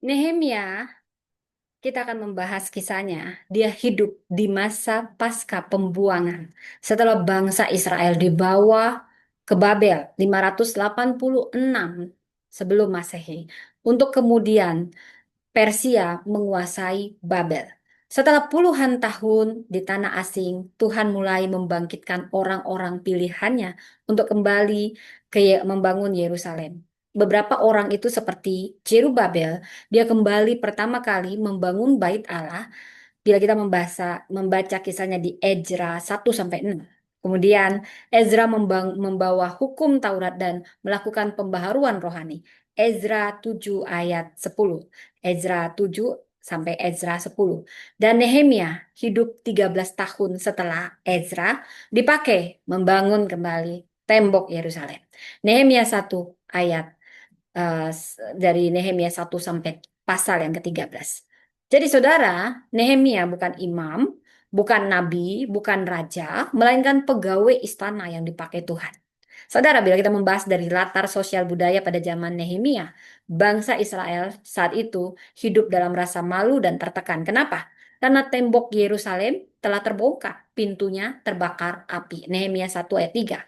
Nehemia, kita akan membahas kisahnya. Dia hidup di masa pasca pembuangan. Setelah bangsa Israel dibawa ke Babel 586 sebelum Masehi. Untuk kemudian Persia menguasai Babel. Setelah puluhan tahun di tanah asing, Tuhan mulai membangkitkan orang-orang pilihannya untuk kembali membangun Yerusalem. Beberapa orang itu seperti Jerubabel, dia kembali pertama kali membangun bait Allah bila kita membaca kisahnya di Ezra 1 sampai 6. Kemudian Ezra membawa hukum Taurat dan melakukan pembaharuan rohani. Ezra 7 ayat 10. Ezra 7 sampai Ezra 10. Dan Nehemia hidup 13 tahun setelah Ezra dipakai membangun kembali tembok Yerusalem. Nehemia 1 ayat dari Nehemia 1 sampai pasal yang ke-13. Jadi saudara, Nehemia bukan imam, bukan nabi, bukan raja, melainkan pegawai istana yang dipakai Tuhan. Saudara, bila kita membahas dari latar sosial budaya pada zaman Nehemia, bangsa Israel saat itu hidup dalam rasa malu dan tertekan. Kenapa? Karena tembok Yerusalem telah terbongkar, pintunya terbakar api. Nehemia 1 ayat 3.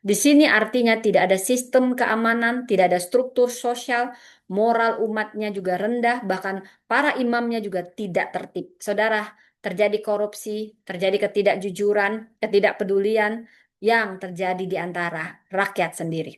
Di sini artinya tidak ada sistem keamanan, tidak ada struktur sosial, moral umatnya juga rendah, bahkan para imamnya juga tidak tertib. Saudara, terjadi korupsi, terjadi ketidakjujuran, ketidakpedulian yang terjadi di antara rakyat sendiri.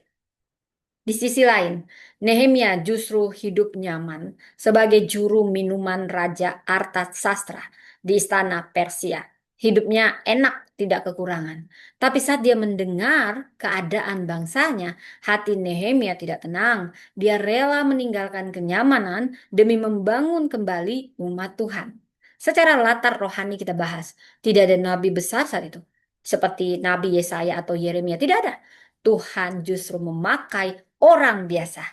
Di sisi lain, Nehemia justru hidup nyaman sebagai juru minuman Raja Artasastra di istana Persia. Hidupnya enak, tidak kekurangan. Tapi saat dia mendengar keadaan bangsanya, hati Nehemia tidak tenang. Dia rela meninggalkan kenyamanan demi membangun kembali umat Tuhan. Secara latar rohani kita bahas, tidak ada nabi besar saat itu. Seperti Nabi Yesaya atau Yeremia, tidak ada. Tuhan justru memakai orang biasa.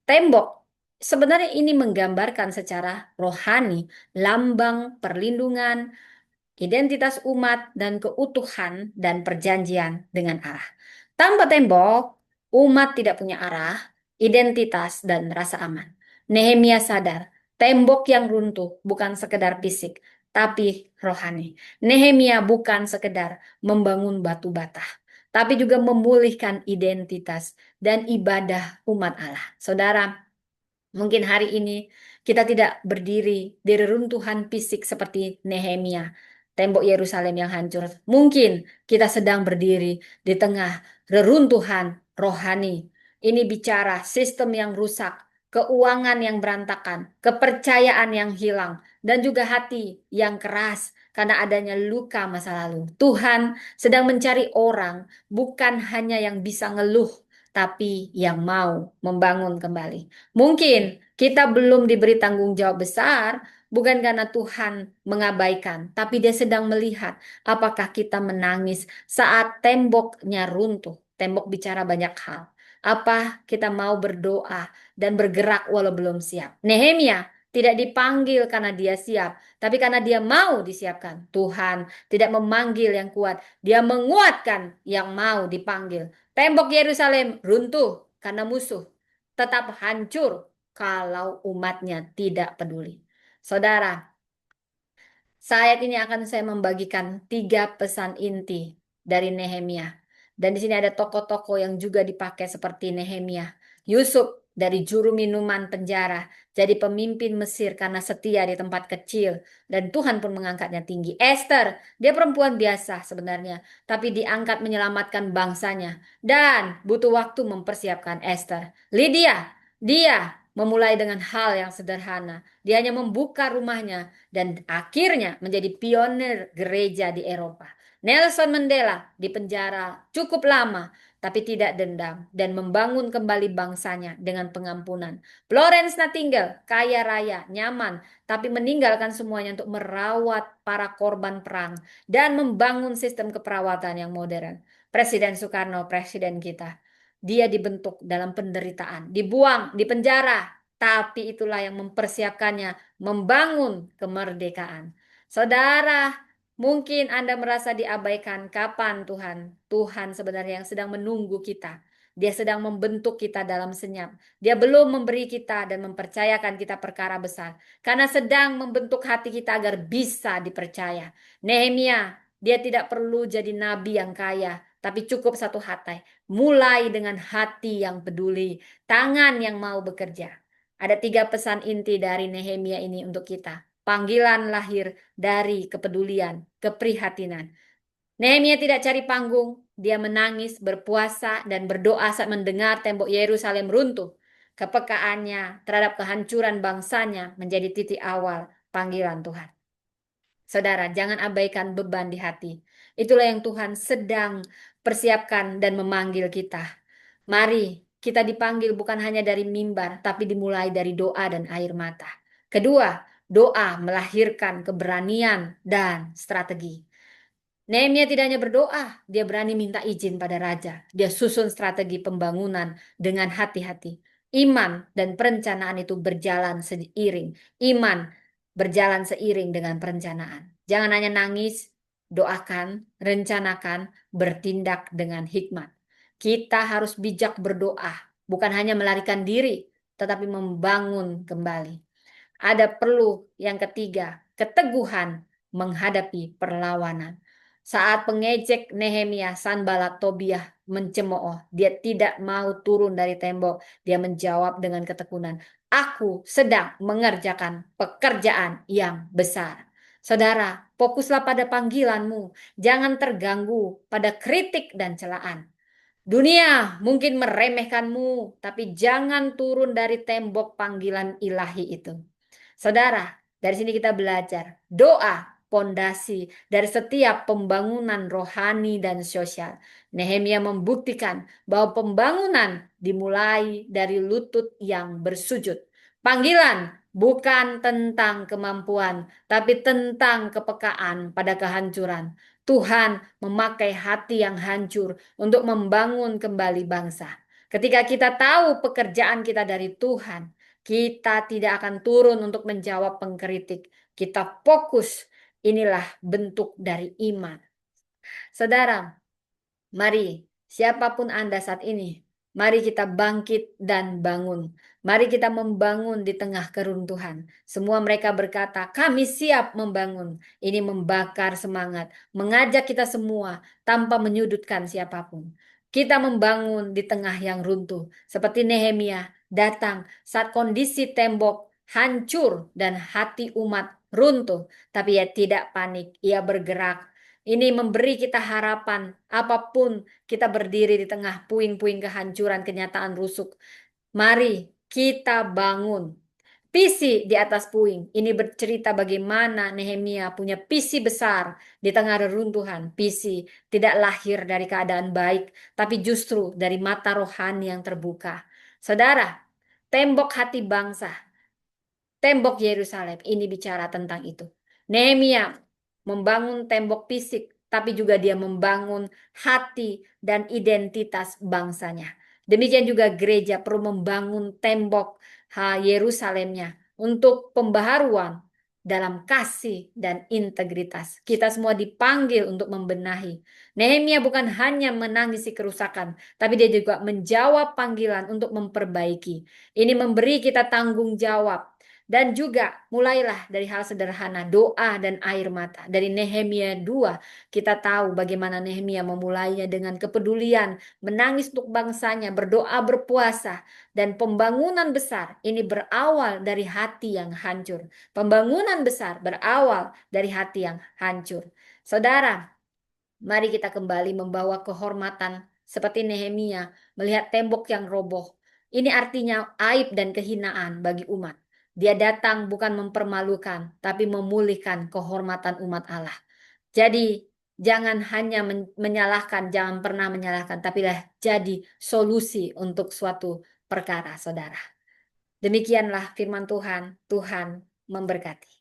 Tembok sebenarnya ini menggambarkan secara rohani lambang perlindungan, identitas umat, dan keutuhan dan perjanjian dengan Allah. Tanpa tembok, umat tidak punya arah, identitas, dan rasa aman. Nehemia sadar, tembok yang runtuh bukan sekedar fisik, tapi rohani. Nehemia bukan sekedar membangun batu bata, tapi juga memulihkan identitas dan ibadah umat Allah. Saudara, mungkin hari ini kita tidak berdiri di reruntuhan fisik seperti Nehemia, tembok Yerusalem yang hancur. Mungkin kita sedang berdiri di tengah reruntuhan rohani. Ini bicara sistem yang rusak, keuangan yang berantakan, kepercayaan yang hilang, dan juga hati yang keras karena adanya luka masa lalu. Tuhan sedang mencari orang, bukan hanya yang bisa ngeluh, tapi yang mau membangun kembali. Mungkin kita belum diberi tanggung jawab besar, bukan karena Tuhan mengabaikan, tapi Dia sedang melihat apakah kita menangis saat temboknya runtuh. Tembok bicara banyak hal. Apa kita mau berdoa dan bergerak walau belum siap? Nehemia tidak dipanggil karena dia siap, tapi karena dia mau disiapkan. Tuhan tidak memanggil yang kuat, Dia menguatkan yang mau dipanggil. Tembok Yerusalem runtuh karena musuh, tetap hancur kalau umatnya tidak peduli. Saudara, saat ini akan saya membagikan 3 pesan inti dari Nehemia. Dan di sini ada tokoh-tokoh yang juga dipakai seperti Nehemia. Yusuf dari juru minuman penjara jadi pemimpin Mesir karena setia di tempat kecil dan Tuhan pun mengangkatnya tinggi. Esther, dia perempuan biasa sebenarnya, tapi diangkat menyelamatkan bangsanya dan butuh waktu mempersiapkan Esther. Lydia, dia memulai dengan hal yang sederhana. Dia hanya membuka rumahnya dan akhirnya menjadi pionir gereja di Eropa. Nelson Mandela di penjara cukup lama, tapi tidak dendam dan membangun kembali bangsanya dengan pengampunan. Florence Nightingale kaya raya, nyaman, tapi meninggalkan semuanya untuk merawat para korban perang dan membangun sistem keperawatan yang modern. Presiden Soekarno, presiden kita, dia dibentuk dalam penderitaan, dibuang, di penjara, tapi itulah yang mempersiapkannya membangun kemerdekaan. Saudara, mungkin Anda merasa diabaikan. Kapan Tuhan? Tuhan sebenarnya yang sedang menunggu kita Dia sedang membentuk kita dalam senyap. Dia belum memberi kita dan mempercayakan kita perkara besar. Karena sedang membentuk hati kita agar bisa dipercaya. Nehemia, dia tidak perlu jadi nabi yang kaya, tapi cukup satu hati. Mulai dengan hati yang peduli, tangan yang mau bekerja. Ada 3 pesan inti dari Nehemia ini untuk kita. Panggilan lahir dari kepedulian, keprihatinan. Nehemia tidak cari panggung, dia menangis, berpuasa, dan berdoa saat mendengar tembok Yerusalem runtuh. Kepekaannya terhadap kehancuran bangsanya menjadi titik awal panggilan Tuhan. Saudara, jangan abaikan beban di hati. Itulah yang Tuhan sedang persiapkan dan memanggil kita. Mari kita dipanggil bukan hanya dari mimbar, tapi dimulai dari doa dan air mata. Kedua, doa melahirkan keberanian dan strategi. Nehemia tidak hanya berdoa, dia berani minta izin pada raja. Dia susun strategi pembangunan dengan hati-hati. Iman dan perencanaan itu berjalan seiring. Iman berjalan seiring dengan perencanaan. Jangan hanya nangis, doakan, rencanakan, bertindak dengan hikmat. Kita harus bijak berdoa, bukan hanya melarikan diri, tetapi membangun kembali. Ada perlu yang ketiga, keteguhan menghadapi perlawanan. Saat pengejek Nehemia, Sanballat, Tobiah mencemooh, dia tidak mau turun dari tembok. Dia menjawab dengan ketekunan, aku sedang mengerjakan pekerjaan yang besar. Saudara, fokuslah pada panggilanmu. Jangan terganggu pada kritik dan celaan. Dunia mungkin meremehkanmu, tapi jangan turun dari tembok panggilan ilahi itu. Saudara, dari sini kita belajar doa pondasi dari setiap pembangunan rohani dan sosial. Nehemia membuktikan bahwa pembangunan dimulai dari lutut yang bersujud. Panggilan bukan tentang kemampuan, tapi tentang kepekaan pada kehancuran. Tuhan memakai hati yang hancur untuk membangun kembali bangsa. Ketika kita tahu pekerjaan kita dari Tuhan, kita tidak akan turun untuk menjawab pengkritik. Kita fokus. Inilah bentuk dari iman. Saudara, mari siapapun Anda saat ini, mari kita bangkit dan bangun. Mari kita membangun di tengah keruntuhan. Semua mereka berkata, kami siap membangun. Ini membakar semangat, mengajak kita semua tanpa menyudutkan siapapun. Kita membangun di tengah yang runtuh. Seperti Nehemia datang saat kondisi tembok hancur dan hati umat runtuh. Tapi ia tidak panik, ia bergerak. Ini memberi kita harapan apapun kita berdiri di tengah puing-puing kehancuran kenyataan rusuk. Mari kita bangun. Visi di atas puing. Ini bercerita bagaimana Nehemia punya visi besar di tengah reruntuhan. Visi tidak lahir dari keadaan baik, tapi justru dari mata rohani yang terbuka. Saudara, tembok hati bangsa, tembok Yerusalem ini bicara tentang itu. Nehemia membangun tembok fisik, tapi juga dia membangun hati dan identitas bangsanya. Demikian juga gereja perlu membangun tembok Yerusalemnya untuk pembaharuan dalam kasih dan integritas. Kita semua dipanggil untuk membenahi. Nehemia bukan hanya menangisi kerusakan, tapi dia juga menjawab panggilan untuk memperbaiki. Ini memberi kita tanggung jawab. Dan juga mulailah dari hal sederhana, doa dan air mata. Dari Nehemia 2, kita tahu bagaimana Nehemia memulainya dengan kepedulian, menangis untuk bangsanya, berdoa, berpuasa. Dan pembangunan besar ini berawal dari hati yang hancur. Pembangunan besar berawal dari hati yang hancur. Saudara, mari kita kembali membawa kehormatan seperti Nehemia melihat tembok yang roboh. Ini artinya aib dan kehinaan bagi umat. Dia datang bukan mempermalukan, tapi memulihkan kehormatan umat Allah. Jadi jangan hanya menyalahkan, jangan pernah menyalahkan, tapi lah jadi solusi untuk suatu perkara, saudara. Demikianlah firman Tuhan, Tuhan memberkati.